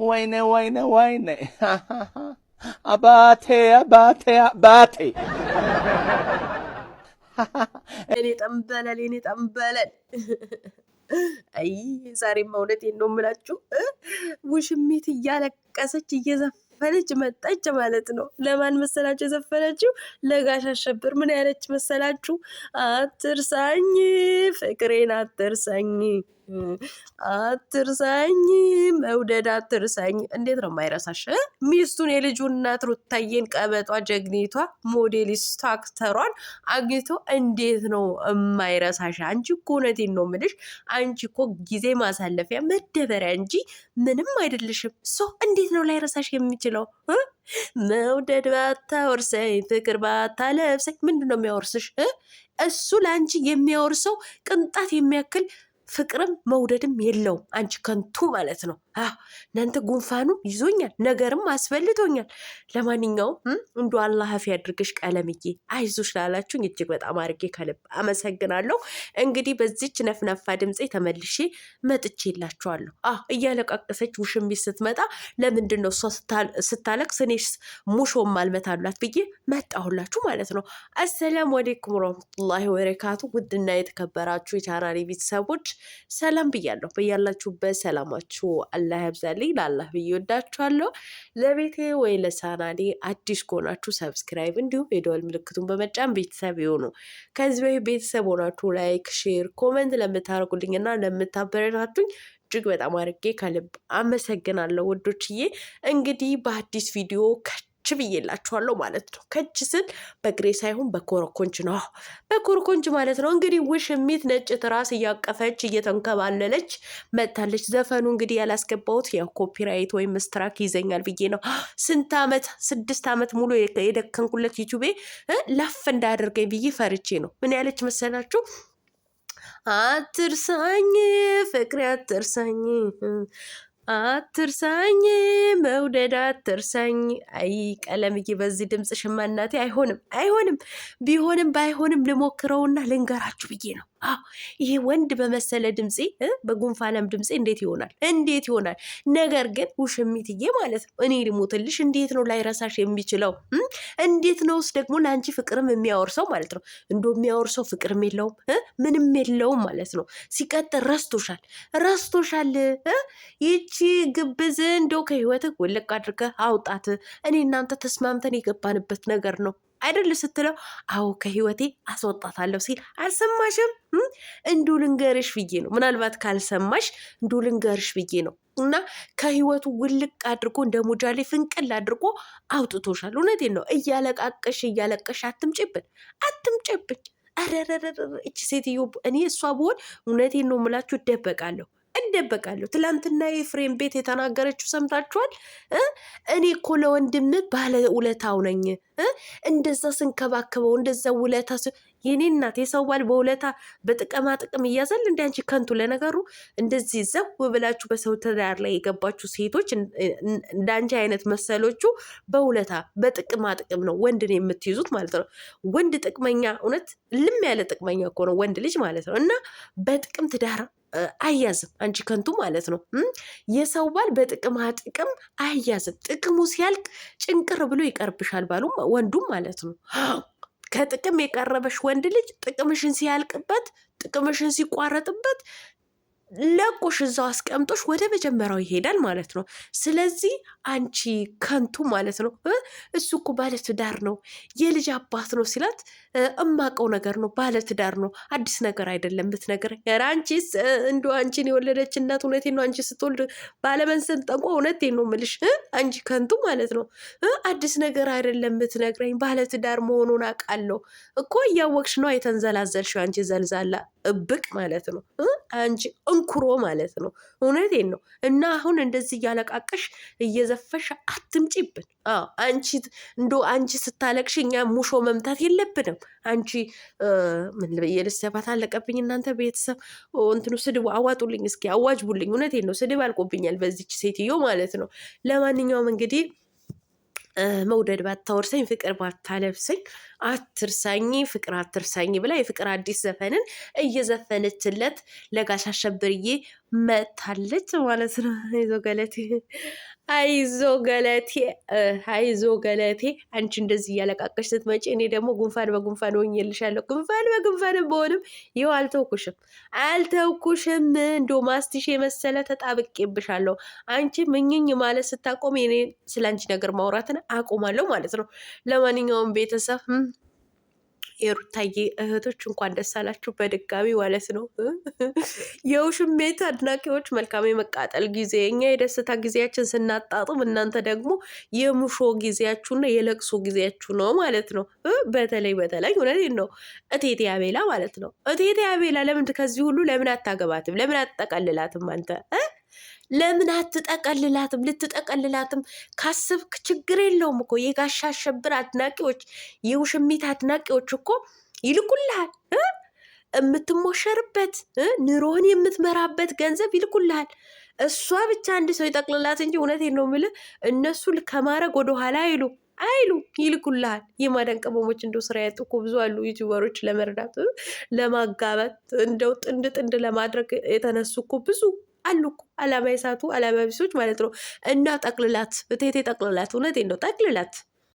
ወይኔ አባቴ እኔ ጠንበለል አይ ዛሬማ እውነቴን ነው የምላችሁ ውሽሚት እያለቀሰች እየዘፈነች መጣች ማለት ነው። ለማን መሰላችሁ የዘፈነችው? ለጋሽ አሸብር። ምን ያለች መሰላችሁ? አትርሳኝ ፍቅሬን አትርሳኝ አትርሳኝ መውደድ አትርሳኝ። እንዴት ነው የማይረሳሽ? ሚስቱን የልጁን እናት ሩታዬን ቀበጧ ጀግኒቷ ሞዴሊስቷ አክተሯን አግኝቶ እንዴት ነው የማይረሳሽ? አንቺ እኮ እውነቴን ነው የምልሽ አንቺ እኮ ጊዜ ማሳለፊያ መደበሪያ እንጂ ምንም አይደለሽም። እንዴት ነው ላይረሳሽ የሚችለው? መውደድ ባታወርሰኝ ፍቅር ባታለብሰኝ ምንድን ነው የሚያወርስሽ? እሱ ለአንቺ የሚያወርሰው ቅንጣት የሚያክል ፍቅርም መውደድም የለውም። አንቺ ከንቱ ማለት ነው። እናንተ ጉንፋኑ ይዞኛል፣ ነገርም አስፈልቶኛል። ለማንኛውም እንዶ አላህ አፊ ያድርግሽ ቀለምዬ፣ አይዞሽ ላላችሁኝ እጅግ በጣም አድርጌ ከልብ አመሰግናለሁ። እንግዲህ በዚች ነፍነፋ ድምፄ ተመልሼ መጥቼላችኋለሁ። እያለቃቀሰች ውሽሚት ስትመጣ ለምንድን ነው እሷ ስታለቅስ እኔስ ሙሾ ማልመታላት ብዬ መጣሁላችሁ ማለት ነው። አሰላሙ አሌይኩም ወረህመቱላሂ ወበረካቱ። ውድና የተከበራችሁ የቻናሌ ቤተሰቦች ሰላም ብያለሁ። በያላችሁበት ሰላማችሁ አላህ ያብዛልኝ። ለአላህ ብዬ ወዳችኋለሁ። ለቤቴ ወይ ለቻናሌ አዲስ ከሆናችሁ ሰብስክራይብ እንዲሁም የደወል ምልክቱን በመጫን ቤተሰብ ይሁኑ። ከዚህ በፊት ቤተሰብ ሆናችሁ ላይክ፣ ሼር፣ ኮመንት ለምታደርጉልኝና ለምታበረታቱኝ እጅግ በጣም አድርጌ ከልብ አመሰግናለሁ ውዶችዬ። እንግዲህ በአዲስ ቪዲዮ ብዬላችኋለሁ ማለት ነው። ከች ስል በግሬ ሳይሆን በኮረኮንች ነው። በኮረኮንች ማለት ነው። እንግዲህ ውሽሚት ነጭ ትራስ እያቀፈች እየተንከባለለች መታለች። ዘፈኑ እንግዲህ ያላስገባሁት ያው ኮፒራይት ወይም ስትራክ ይዘኛል ብዬ ነው። ስንት ዓመት 6 ዓመት ሙሉ የደከንኩለት ዩቲዩቤ ላፍ እንዳያደርገኝ ብዬ ፈርቼ ነው። ምን ያለች መሰላችሁ? አትርሳኝ ፍቅሬ አትርሳኝ መውደድ አትርሳኝ። አይ ቀለምዬ በዚህ ድምፅ ሽማናቴ አይሆንም። ቢሆንም ባይሆንም ልሞክረውና ልንገራችሁ ብዬ ነው። ይሄ ወንድ በመሰለ ድምፄ በጉንፋናም ድምፄ እንዴት ይሆናል? ነገር ግን ውሽሚትዬ ማለት ነው እኔ ልሞትልሽ እንዴት ነው ላይረሳሽ የሚችለው? እንዴት ነውስ ደግሞ ለአንቺ ፍቅርም የሚያወርሰው ማለት ነው? የሚያወርሰው ፍቅርም የለውም ምንም የለውም ማለት ነው። ሲቀጥል ረስቶሻል። ይቺ ግብዝ እንደው ከህይወትህ ውልቅ አድርገህ አውጣት። እኔ እናንተ ተስማምተን የገባንበት ነገር ነው አይደል ስትለው፣ አዎ ከህይወቴ አስወጣታለሁ ሲል አልሰማሽም? እንዱ ልንገርሽ ብዬ ነው። ምናልባት ካልሰማሽ እንዱ ልንገርሽ ብዬ ነው። እና ከህይወቱ ውልቅ አድርጎ እንደ ሙጃሌ ፍንቅል አድርጎ አውጥቶሻል። እውነቴን ነው። እያለቀሽ አትምጭብን። እቺ ሴትዮ እኔ እሷ ብሆን እውነቴን ነው የምላችሁ እደበቃለሁ። ትላንትና የፍሬም ቤት የተናገረችው ሰምታችኋል። እኔ እኮ ለወንድም ባለ ውለታው ነኝ። እንደዛ ስንከባከበው እንደዛ ውለታ የኔ እናት የሰው ባል በውለታ በጥቅማ ጥቅም እያዘል እንደ አንቺ ከንቱ። ለነገሩ እንደዚህ ዘው ብላችሁ በሰው ትዳር ላይ የገባችሁ ሴቶች እንደ አንቺ አይነት መሰሎቹ በውለታ በጥቅማ ጥቅም ነው ወንድን የምትይዙት ማለት ነው። ወንድ ጥቅመኛ፣ እውነት ልም ያለ ጥቅመኛ እኮ ነው ወንድ ልጅ ማለት ነው። እና በጥቅም ትዳር አያዝም አንቺ ከንቱ ማለት ነው። የሰው ባል በጥቅማ ጥቅም አያዝም። ጥቅሙ ሲያልቅ ጭንቅር ብሎ ይቀርብሻል ባሉም ወንዱም ማለት ነው። ከጥቅም የቀረበሽ ወንድ ልጅ ጥቅምሽን ሲያልቅበት፣ ጥቅምሽን ሲቋረጥበት ለቆሽ እዛው አስቀምጦሽ ወደ መጀመሪያው ይሄዳል ማለት ነው። ስለዚህ አንቺ ከንቱ ማለት ነው። እሱ እኮ ባለትዳር ነው የልጅ አባት ነው ሲላት እማቀው ነገር ነው፣ ባለትዳር ነው፣ አዲስ ነገር አይደለም ብትነግረኝ። ኧረ አንቺስ እንደው አንቺን የወለደች እናት እውነቴን ነው። አንቺ ስትወልድ ባለመንሰን ጠንቆ እውነቴን ነው የምልሽ አንቺ ከንቱ ማለት ነው። አዲስ ነገር አይደለም ብትነግረኝ፣ ባለትዳር መሆኑን አውቃለሁ እኮ። እያወቅሽ ነው የተንዘላዘልሽው አንቺ ዘልዛላ እብቅ ማለት ነው። አንቺ እንኩሮ ማለት ነው። እውነቴን ነው። እና አሁን እንደዚህ እያለቃቀሽ እየዘፈሽ አትምጪብን። አንቺ ስታለቅሽ እኛ ሙሾ መምታት የለብንም። አንቺ ምን የልሰባት አለቀብኝ። እናንተ ቤተሰብ እንትኑ ስድቡ አዋጡልኝ፣ እስኪ አዋጅ ቡልኝ። እውነቴን ነው። ስድብ አልቆብኛል በዚች ሴትዮ ማለት ነው። ለማንኛውም እንግዲህ መውደድ ባታወርሰኝ ፍቅር ባታለብሰኝ አትርሳኝ ፍቅር አትርሳኝ ብላ የፍቅር አዲስ ዘፈንን እየዘፈነችለት ለጋሽ አሸብርዬ መታለች ማለት ነው። አይዞ ገለቴ፣ አይዞ ገለቴ፣ አይዞ ገለቴ። አንቺ እንደዚህ እያለቃቀሽ ስትመጪ እኔ ደግሞ ጉንፋን በጉንፋን ሆኜልሻለሁ። ጉንፋን በጉንፋን በሆንም ይኸው አልተውኩሽም፣ አልተውኩሽም። እንዶ ማስቲሽ የመሰለ ተጣብቄብሻለሁ። አንቺ ምኝኝ ማለት ስታቆም እኔ ስለ አንቺ ነገር ማውራትን አቆማለሁ ማለት ነው። ለማንኛውም ቤተሰብ የሩታዬ እህቶች እንኳን ደስ አላችሁ በድጋሚ ማለት ነው። የውሽሜት አድናቂዎች መልካም የመቃጠል ጊዜ፣ እኛ የደስታ ጊዜያችን ስናጣጥም እናንተ ደግሞ የሙሾ ጊዜያችሁና የለቅሶ ጊዜያችሁ ነው ማለት ነው። በተለይ እውነቴን ነው እቴቴ አቤላ ማለት ነው። እቴቴ አቤላ ለምን ከዚህ ሁሉ ለምን አታገባትም? ለምን አትጠቀልላትም? አንተ ለምን አትጠቀልላትም? ልትጠቀልላትም ካስብክ ችግር የለውም እኮ የጋሻ አሸብር አድናቂዎች፣ የውሽሚት አድናቂዎች እኮ ይልኩልሃል። የምትሞሸርበት ኑሮህን የምትመራበት ገንዘብ ይልኩልሃል። እሷ ብቻ አንድ ሰው ይጠቅልላት እንጂ እውነቴን ነው የምልህ እነሱ ከማድረግ ወደኋላ አይሉ ይልኩልሃል። የማዳን ቅመሞች እንደው ስራ ያጡ እኮ ብዙ አሉ። ዩቲዩበሮች ለመርዳት ለማጋባት እንደው ጥንድ ጥንድ ለማድረግ የተነሱ እኮ ብዙ አሉ እኮ አላማ የሳቱ አላማ ቢሶች ማለት ነው። እና ጠቅልላት እቴቴ ጠቅልላት፣ እውነቴን ነው ጠቅልላት።